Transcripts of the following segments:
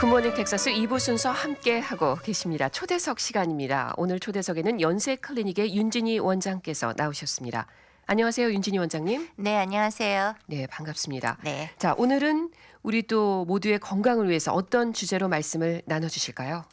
굿모닝 텍사스 2부 순서 함께 하고 계십니다. 초대석 시간입니다. 오늘 초대석에는 연세 클리닉의 윤진희 원장께서 나오셨습니다. 안녕하세요, 윤진희 원장님. 네, 안녕하세요. 네, 반갑습니다. 네. 자, 오늘은 우리 또 모두의 건강을 위해서 어떤 주제로 말씀을 나눠주실까요?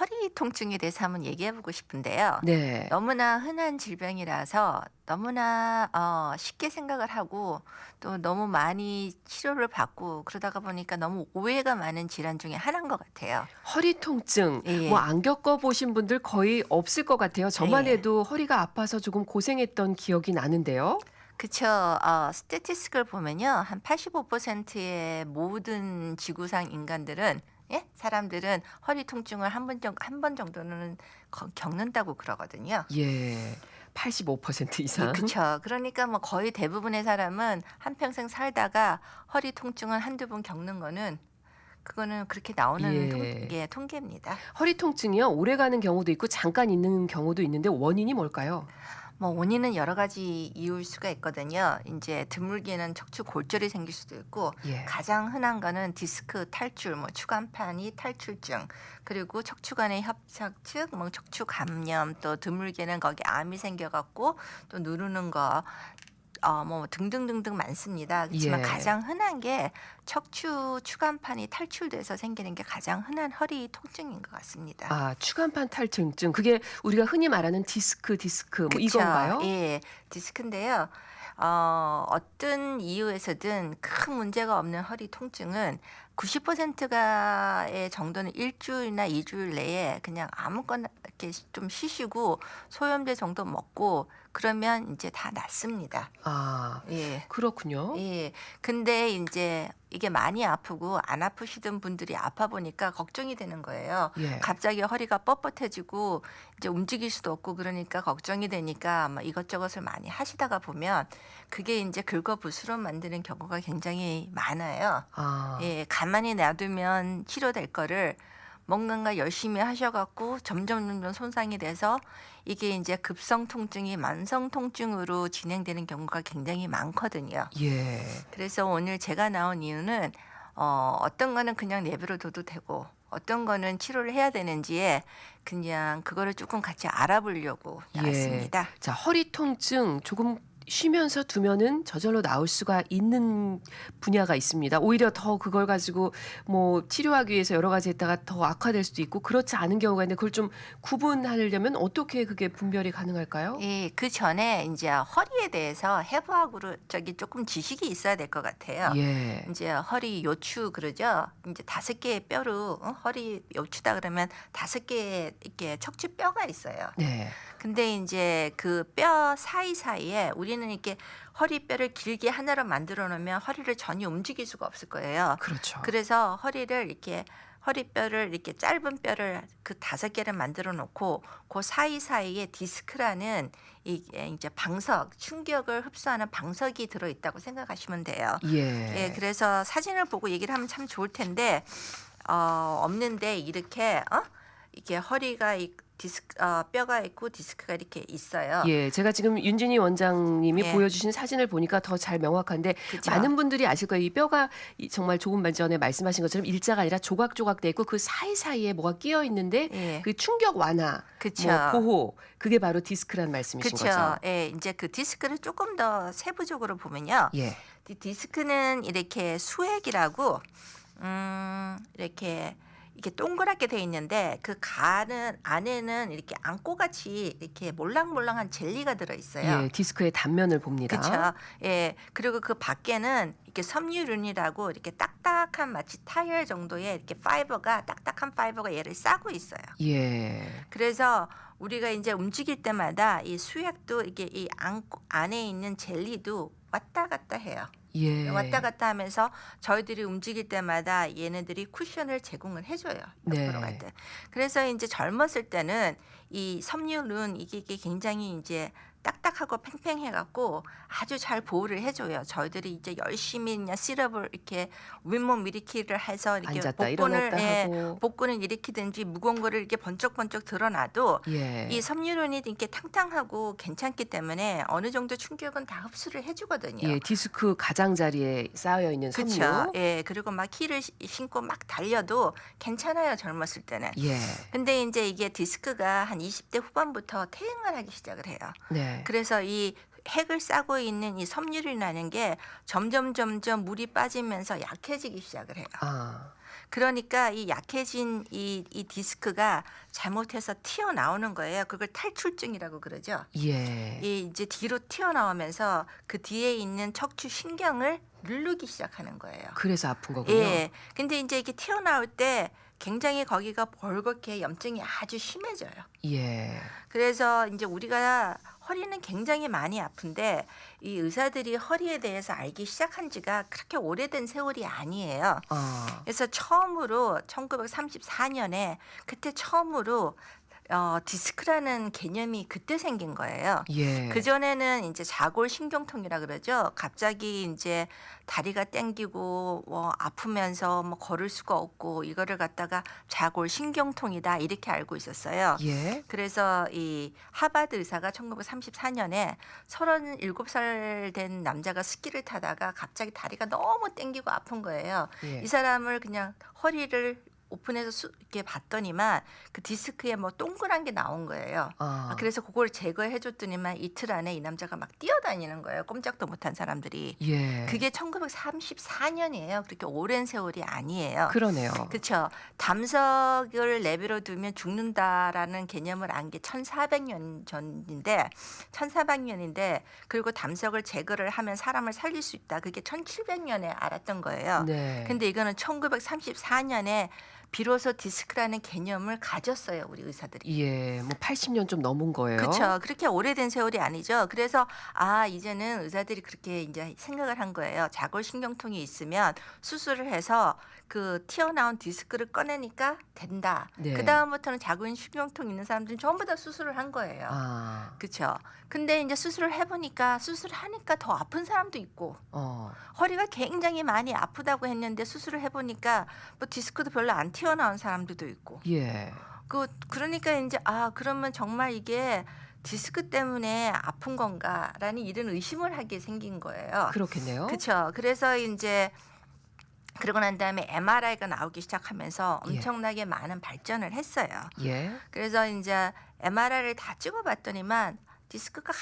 허리 통증에 대해서 한번 얘기해보고 싶은데요. 네. 너무나 흔한 질병이라서 너무나 쉽게 생각을 하고 또 너무 많이 치료를 받고 그러다가 보니까 너무 오해가 많은 질환 중에 하나인 것 같아요. 허리 통증, 예. 뭐 안 겪어보신 분들 거의 없을 것 같아요. 저만 예. 해도 허리가 아파서 조금 고생했던 기억이 나는데요. 그쵸. 스태티스틱을 보면요. 한 85%의 모든 지구상 인간들은 사람들은 허리 통증을 한 번 정도는 겪는다고 그러거든요. 예, 85% 이상. 그렇죠. 그러니까 뭐 거의 대부분의 사람은 한평생 살다가 허리 통증을 한두 번 겪는 거는 그거는 그렇게 나오는 통계입니다. 허리 통증이요, 오래가는 경우도 있고 잠깐 있는 경우도 있는데 원인이 뭘까요? 뭐 원인은 여러 가지 이유일 수가 있거든요. 이제 드물게는 척추 골절이 생길 수도 있고 예. 가장 흔한 거는 디스크 탈출, 뭐 추간판이 탈출증, 그리고 척추관의 협착증, 뭐 척추 감염, 또 드물게는 거기 암이 생겨갖고 또 누르는 거. 뭐 등등등등 많습니다. 그렇지만 예. 가장 흔한 게 척추 추간판이 탈출돼서 생기는 게 가장 흔한 허리 통증인 것 같습니다. 아, 추간판 탈증증. 그게 우리가 흔히 말하는 디스크 뭐 그쵸. 이건가요? 예, 디스크인데요. 어떤 이유에서든 큰 문제가 없는 허리 통증은 90%의 정도는 일주일이나 2주일 내에 그냥 아무거나 이렇게 좀 쉬시고 소염제 정도 먹고 그러면 이제 다 낫습니다. 아, 예. 그렇군요. 예. 근데 이제 이게 많이 아프고 안 아프시던 분들이 아파 보니까 걱정이 되는 거예요. 예. 갑자기 허리가 뻣뻣해지고 이제 움직일 수도 없고 그러니까 걱정이 되니까 아마 이것저것을 많이 하시다가 보면 그게 이제 긁어부스럼 만드는 경우가 굉장히 많아요. 아, 예, 가만히 놔두면 치료될 거를 뭔가 열심히 하셔갖고 점점 손상이 돼서 이게 이제 급성 통증이 만성 통증으로 진행되는 경우가 굉장히 많거든요. 예. 그래서 오늘 제가 나온 이유는 어떤 거는 그냥 내버려둬도 되고 어떤 거는 치료를 해야 되는지에 그냥 그거를 조금 같이 알아보려고 나왔습니다. 자, 허리 통증 조금 쉬면서 두면은 저절로 나올 수가 있는 분야가 있습니다. 오히려 더 그걸 가지고 뭐 치료하기 위해서 여러 가지 했다가 더 악화될 수도 있고 그렇지 않은 경우가 있는데 그걸 좀 구분하려면 어떻게 그게 분별이 가능할까요? 예, 그 전에 이제 허리에 대해서 해부학으로 조금 지식이 있어야 될 것 같아요. 예. 이제 허리 요추 그러죠. 이제 5개의 뼈로 허리 요추다 그러면 5개의 이렇게 척추 뼈가 있어요. 네. 근데 이제 그 뼈 사이사이에 우리는 이렇게 허리뼈를 길게 하나로 만들어 놓으면 허리를 전혀 움직일 수가 없을 거예요. 그렇죠. 그래서 허리뼈를 이렇게 짧은 뼈를 그 5개를 만들어 놓고 그 사이사이에 디스크라는 이게 이제 방석, 충격을 흡수하는 방석이 들어 있다고 생각하시면 돼요. 예. 그래서 사진을 보고 얘기를 하면 참 좋을 텐데 없는데 이렇게 이게 허리가 뼈가 있고 디스크가 이렇게 있어요. 예, 제가 지금 윤진희 원장님이 예. 보여주신 사진을 보니까 더 잘 명확한데 그쵸? 많은 분들이 아실 거예요. 이 뼈가 정말 조금 전에 말씀하신 것처럼 일자가 아니라 조각조각 돼 있고 그 사이사이에 뭐가 끼어 있는데 예. 그 충격 완화, 그쵸. 뭐 보호, 그게 바로 디스크라는 말씀이신 거죠. 그렇죠. 예, 이제 그 디스크를 조금 더 세부적으로 보면요. 예. 이 디스크는 이렇게 수액이라고 이렇게 동그랗게 돼 있는데 그 안에는 이렇게 안고같이 이렇게 몰랑몰랑한 젤리가 들어 있어요. 예, 디스크의 단면을 봅니다. 그렇죠. 예. 그리고 그 밖에는 이렇게 섬유륜이라고 이렇게 딱딱한 마치 타일 정도의 이렇게 딱딱한 파이버가 얘를 싸고 있어요. 예. 그래서 우리가 이제 움직일 때마다 이 수액도 이게 안에 있는 젤리도 왔다 갔다 해요. 예. 왔다 갔다 하면서 저희들이 움직일 때마다 얘네들이 쿠션을 제공을 해줘요. 네. 옆으로 갈 때. 그래서 이제 젊었을 때는 이 섬유는 이게 굉장히 이제 딱딱하고 팽팽해갖고 아주 잘 보호를 해줘요. 저희들이 이제 열심히 그냥 시럽을 이렇게 윗몸 일으키를 해서 이렇게 앉았다 일어났다 하고. 복근을 일으키든지 무거운 거를 이렇게 번쩍번쩍 드러놔도 예. 이 섬유론이 이렇게 탕탕하고 괜찮기 때문에 어느 정도 충격은 다 흡수를 해주거든요. 예, 디스크 가장자리에 쌓여 있는 섬유. 그렇죠. 예, 그리고 막 힐을 신고 막 달려도 괜찮아요. 젊었을 때는. 예. 근데 이제 이게 디스크가 한 20대 후반부터 퇴행을 하기 시작을 해요. 네. 그래서 이 핵을 싸고 있는 이 섬유이라는 게 점점 물이 빠지면서 약해지기 시작을 해요. 아. 그러니까 이 약해진 이 디스크가 잘못해서 튀어나오는 거예요. 그걸 탈출증이라고 그러죠. 예. 이 이제 뒤로 튀어나오면서 그 뒤에 있는 척추 신경을 누르기 시작하는 거예요. 그래서 아픈 거군요. 예. 근데 이제 이게 튀어나올 때 굉장히 거기가 벌겋게 염증이 아주 심해져요. 예. 그래서 이제 우리가 허리는 굉장히 많이 아픈데 이 의사들이 허리에 대해서 알기 시작한 지가 그렇게 오래된 세월이 아니에요. 아. 그래서 처음으로 1934년에 그때 처음으로 디스크라는 개념이 그때 생긴 거예요. 예. 그 전에는 이제 자골 신경통이라 그러죠. 갑자기 이제 다리가 땡기고 뭐 아프면서 뭐 걸을 수가 없고 이거를 갖다가 자골 신경통이다 이렇게 알고 있었어요. 예. 그래서 이 하버드 의사가 1934년에 37살 된 남자가 스키를 타다가 갑자기 다리가 너무 땡기고 아픈 거예요. 예. 이 사람을 그냥 허리를 오픈해서 이렇게 봤더니만 그 디스크에 뭐 동그란 게 나온 거예요. 아. 그래서 그걸 제거해 줬더니만 이틀 안에 이 남자가 막 뛰어다니는 거예요. 꼼짝도 못한 사람들이. 예. 그게 1934년이에요. 그렇게 오랜 세월이 아니에요. 그러네요. 그렇죠. 담석을 내버려 두면 죽는다라는 개념을 안 게 1400년 전인데 1400년인데 그리고 담석을 제거를 하면 사람을 살릴 수 있다. 그게 1700년에 알았던 거예요. 네. 근데 이거는 1934년에 비로소 디스크라는 개념을 가졌어요, 우리 의사들이. 예. 뭐 80년 좀 넘은 거예요. 그렇죠. 그렇게 오래된 세월이 아니죠. 그래서 이제는 의사들이 그렇게 이제 생각을 한 거예요. 자골신경통이 있으면 수술을 해서 그 튀어나온 디스크를 꺼내니까 된다. 네. 그 다음부터는 자골신경통 있는 사람들은 전부 다 수술을 한 거예요. 아. 그렇죠. 근데 이제 수술을 해보니까 수술하니까 더 아픈 사람도 있고 허리가 굉장히 많이 아프다고 했는데 수술을 해보니까 뭐 디스크도 별로 안 튀어나온 사람들도 있고. 예. 그러니까 이제 그러면 정말 이게 디스크 때문에 아픈 건가라는 이런 의심을 하게 생긴 거예요. 그렇겠네요. 그렇죠. 그래서 이제 그러고 난 다음에 MRI가 나오기 시작하면서 예. 엄청나게 많은 발전을 했어요. 예. 그래서 이제 MRI를 다 찍어봤더니만 디스크가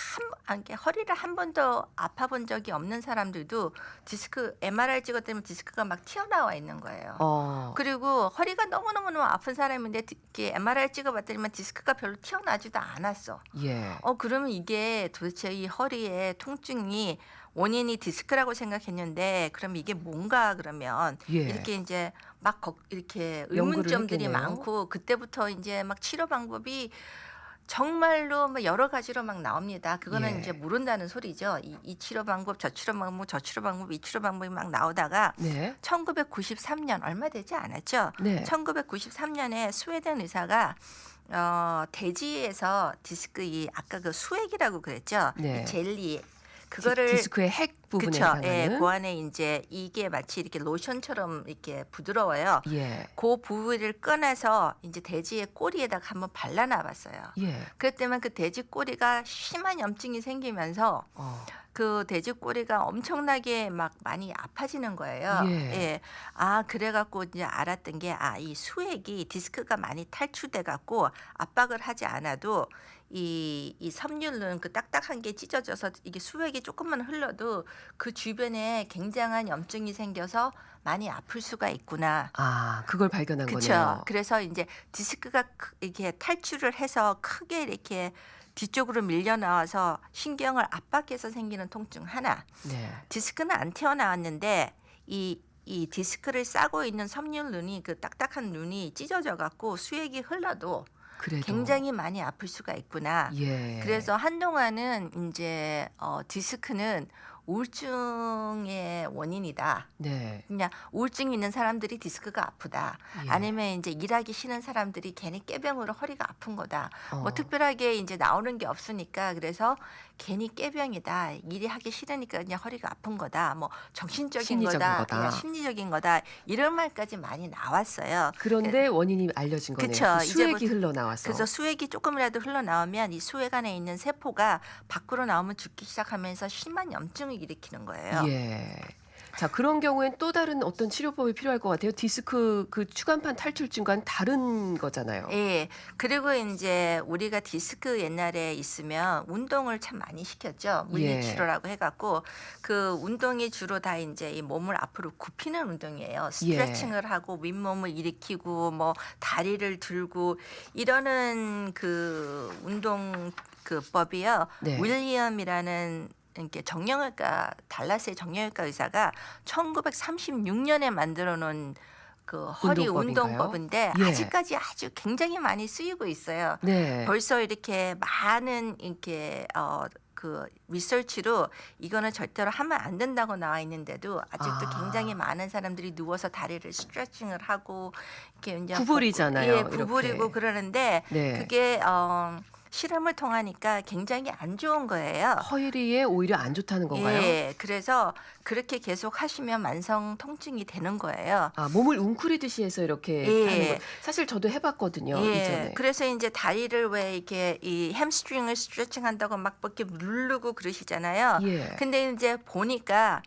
허리를 한 번도 아파본 적이 없는 사람들도 디스크 MRI 찍었더니 디스크가 막 튀어나와 있는 거예요. 그리고 허리가 너무너무 아픈 사람인데 MRI 찍어봤더니만 디스크가 별로 튀어나지도 않았어. 예. 그러면 이게 도대체 이 허리의 통증이 원인이 디스크라고 생각했는데 그럼 이게 뭔가 그러면 예. 이렇게 이제 막 이렇게 연구를 의문점들이 했겠네요. 많고 그때부터 이제 막 치료 방법이 정말로 뭐 여러 가지로 막 나옵니다. 그거는 예. 이제 모른다는 소리죠. 이 치료 방법, 저 치료 방법, 저 치료 방법, 이 치료 방법이 막 나오다가 네. 1993년 얼마 되지 않았죠. 네. 1993년에 스웨덴 의사가 돼지에서 디스크 아까 그 수액이라고 그랬죠. 네. 이 젤리 그거를 디스크의 핵 부분에 그쵸. 해당하는. 예, 그 안에 이제 이게 마치 이렇게 로션처럼 이렇게 부드러워요. 예. 그 부위를 꺼내서 이제 돼지의 꼬리에다가 한번 발라놔봤어요. 예. 그랬더니 그 돼지 꼬리가 심한 염증이 생기면서 그 돼지 꼬리가 엄청나게 막 많이 아파지는 거예요. 예. 그래갖고 이제 알았던 게 이 수액이 디스크가 많이 탈출돼갖고 압박을 하지 않아도 이 섬유는 그 딱딱한 게 찢어져서 이게 수액이 조금만 흘러도 그 주변에 굉장한 염증이 생겨서 많이 아플 수가 있구나. 그걸 발견한 그렇죠. 거네요. 그래서 이제 디스크가 이렇게 탈출을 해서 크게 이렇게 뒤쪽으로 밀려 나와서 신경을 압박해서 생기는 통증 하나. 네. 디스크는 안 튀어나왔는데 이 디스크를 싸고 있는 섬유눈이 그 딱딱한 눈이 찢어져 갖고 수액이 흘러도 그래도 굉장히 많이 아플 수가 있구나. 예. 그래서 한동안은 이제 디스크는 우울증의 원인이다. 네. 그냥 우울증 있는 사람들이 디스크가 아프다. 예. 아니면 이제 일하기 싫은 사람들이 괜히 깨병으로 허리가 아픈 거다. 뭐 어. 특별하게 이제 나오는 게 없으니까 그래서 괜히 깨병이다. 일이 하기 싫으니까 그냥 허리가 아픈 거다. 뭐 정신적인 심리적인 거다. 그냥 심리적인 거다. 이런 말까지 많이 나왔어요. 그런데 원인이 알려진 거네요. 그쵸. 그 수액이 이제부터- 흘러나와서. 그래서 수액이 조금이라도 흘러나오면 이 수액 안에 있는 세포가 밖으로 나오면 죽기 시작하면서 심한 염증을 일으키는 거예요. 예. 자, 그런 경우엔 또 다른 어떤 치료법이 필요할 것 같아요. 디스크 그 추간판 탈출증과는 다른 거잖아요. 예. 그리고 이제 우리가 디스크 옛날에 있으면 운동을 참 많이 시켰죠. 물리치료라고 해갖고 그 운동이 주로 다 이제 이 몸을 앞으로 굽히는 운동이에요. 스트레칭을 하고 윗몸을 일으키고 뭐 다리를 들고 이러는 그 운동 그 법이요. 네. 윌리엄이라는 이렇게 정형외과 달라스의 정형외과 의사가 1936년에 만들어 놓은 그 허리 운동법인가요? 운동법인데 예. 아직까지 아주 굉장히 많이 쓰이고 있어요. 네. 벌써 이렇게 많은 이렇게 그 리서치로 이거는 절대로 하면 안 된다고 나와 있는데도 아직도 아. 굉장히 많은 사람들이 누워서 다리를 스트레칭을 하고 이렇게 이제 구부리잖아요, 예, 이렇게. 구부리고 그러는데 네. 그게 실험을 통하니까 굉장히 안 좋은 거예요. 허리에 오히려 안 좋다는 건가요? 예, 그래서 그렇게 계속 하시면 만성 통증이 되는 거예요. 아, 몸을 웅크리듯이 해서 이렇게 예. 하는 거. 사실 저도 해봤거든요. 이전에. 그래서 이제 다리를 왜 이렇게 이 햄스트링을 스트레칭 한다고 막 이렇게 누르고 그러시잖아요. 예. 근데 이제 보니까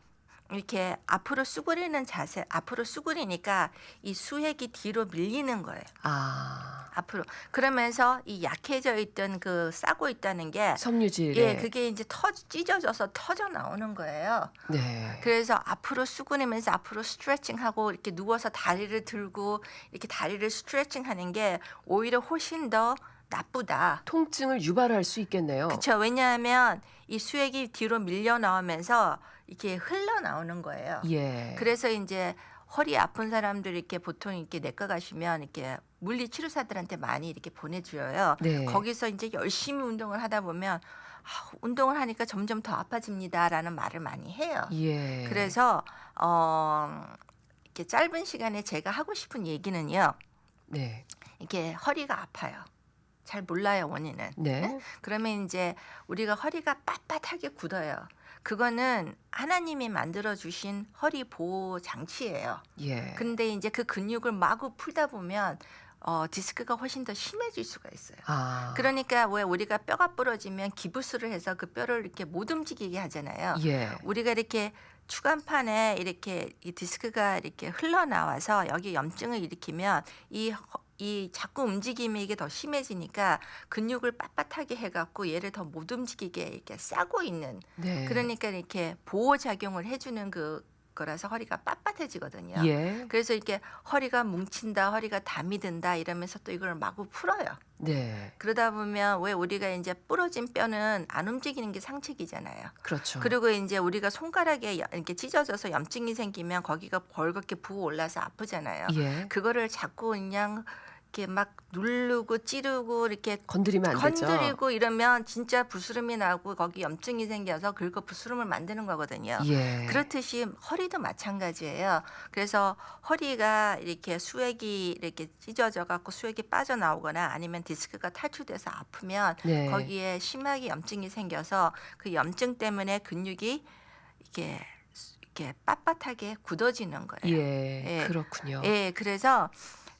이렇게 앞으로 수그리는 자세, 앞으로 수그리니까 이 수액이 뒤로 밀리는 거예요. 아, 앞으로. 그러면서 이 약해져 있던 그 싸고 있다는 게 섬유질에. 예, 그게 이제 찢어져서 터져 나오는 거예요. 네. 그래서 앞으로 수그리면서 앞으로 스트레칭하고 이렇게 누워서 다리를 들고 이렇게 다리를 스트레칭하는 게 오히려 훨씬 더 나쁘다. 통증을 유발할 수 있겠네요. 그렇죠. 왜냐하면 이 수액이 뒤로 밀려 나오면서 이렇게 흘러 나오는 거예요. 예. 그래서 이제 허리 아픈 사람들 이렇게 보통 이렇게 내과 가시면 이렇게 물리 치료사들한테 많이 이렇게 보내줘요. 네. 거기서 이제 열심히 운동을 하다 보면 운동을 하니까 점점 더 아파집니다라는 말을 많이 해요. 예. 그래서 이렇게 짧은 시간에 제가 하고 싶은 얘기는요. 네. 이렇게 허리가 아파요. 잘 몰라요, 원인은. 네. 그러면 이제 우리가 허리가 빳빳하게 굳어요. 그거는 하나님이 만들어 주신 허리 보호 장치예요. 예. 근데 이제 그 근육을 마구 풀다 보면 디스크가 훨씬 더 심해질 수가 있어요. 아. 그러니까 왜 우리가 뼈가 부러지면 기부스를 해서 그 뼈를 이렇게 못 움직이게 하잖아요. 예. 우리가 이렇게 추간판에 이렇게 이 디스크가 이렇게 흘러나와서 여기 염증을 일으키면 이 자꾸 움직임이 이게 더 심해지니까 근육을 빳빳하게 해갖고 얘를 더 못 움직이게 이렇게 싸고 있는 네. 그러니까 이렇게 보호 작용을 해주는 거라서 허리가 빳빳해지거든요. 예. 그래서 이렇게 허리가 뭉친다, 허리가 담이 든다 이러면서 또 이걸 마구 풀어요. 네. 그러다 보면 왜 우리가 이제 부러진 뼈는 안 움직이는 게 상책이잖아요. 그렇죠. 그리고 이제 우리가 손가락에 이렇게 찢어져서 염증이 생기면 거기가 벌겋게 부어 올라서 아프잖아요. 예. 그거를 자꾸 그냥 이렇게 막 누르고 찌르고 이렇게 건드리면 안 되죠. 건드리고 이러면 진짜 부스름이 나고 거기 염증이 생겨서 긁어 부스름을 만드는 거거든요. 예. 그렇듯이 허리도 마찬가지예요. 그래서 허리가 이렇게 수액이 이렇게 찢어져 갖고 수액이 빠져나오거나 아니면 디스크가 탈출돼서 아프면 네. 거기에 심하게 염증이 생겨서 그 염증 때문에 근육이 이렇게 빳빳하게 굳어지는 거예요. 예. 예. 그렇군요. 예, 그래서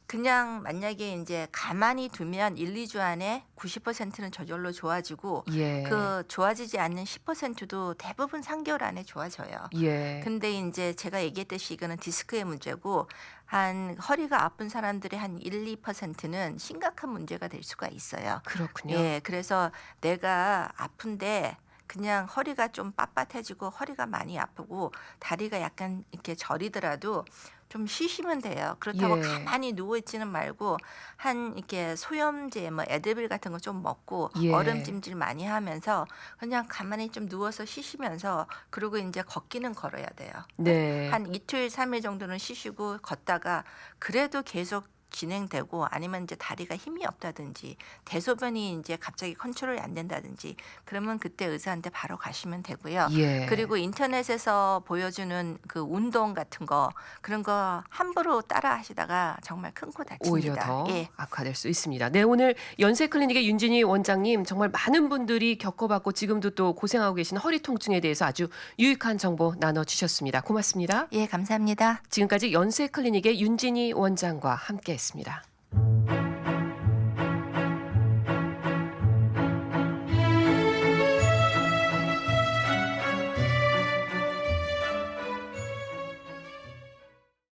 그냥 만약에 이제 가만히 두면 1, 2주 안에 90%는 저절로 좋아지고 예. 그 좋아지지 않는 10%도 대부분 3개월 안에 좋아져요. 예. 근데 이제 제가 얘기했듯이 이거는 디스크의 문제고 한 허리가 아픈 사람들의 한 1, 2%는 심각한 문제가 될 수가 있어요. 그렇군요. 예, 그래서 내가 아픈데 그냥 허리가 좀 빳빳해지고 허리가 많이 아프고 다리가 약간 이렇게 저리더라도 좀 쉬시면 돼요. 그렇다고 예. 가만히 누워 있지는 말고 한 이렇게 소염제 뭐 에드빌 같은 거 좀 먹고 예. 얼음찜질 많이 하면서 그냥 가만히 좀 누워서 쉬시면서 그리고 이제 걷기는 걸어야 돼요. 네. 한 이틀, 3일 정도는 쉬시고 걷다가 그래도 계속 진행되고 아니면 이제 다리가 힘이 없다든지 대소변이 이제 갑자기 컨트롤이 안 된다든지 그러면 그때 의사한테 바로 가시면 되고요. 예. 그리고 인터넷에서 보여주는 그 운동 같은 거 그런 거 함부로 따라 하시다가 정말 큰 코 다칩니다. 오히려 더 예. 악화될 수 있습니다. 네, 오늘 연세클리닉의 윤진희 원장님 정말 많은 분들이 겪어봤고 지금도 또 고생하고 계신 허리 통증에 대해서 아주 유익한 정보 나눠주셨습니다. 고맙습니다. 예, 감사합니다. 지금까지 연세클리닉의 윤진희 원장과 함께했습니다.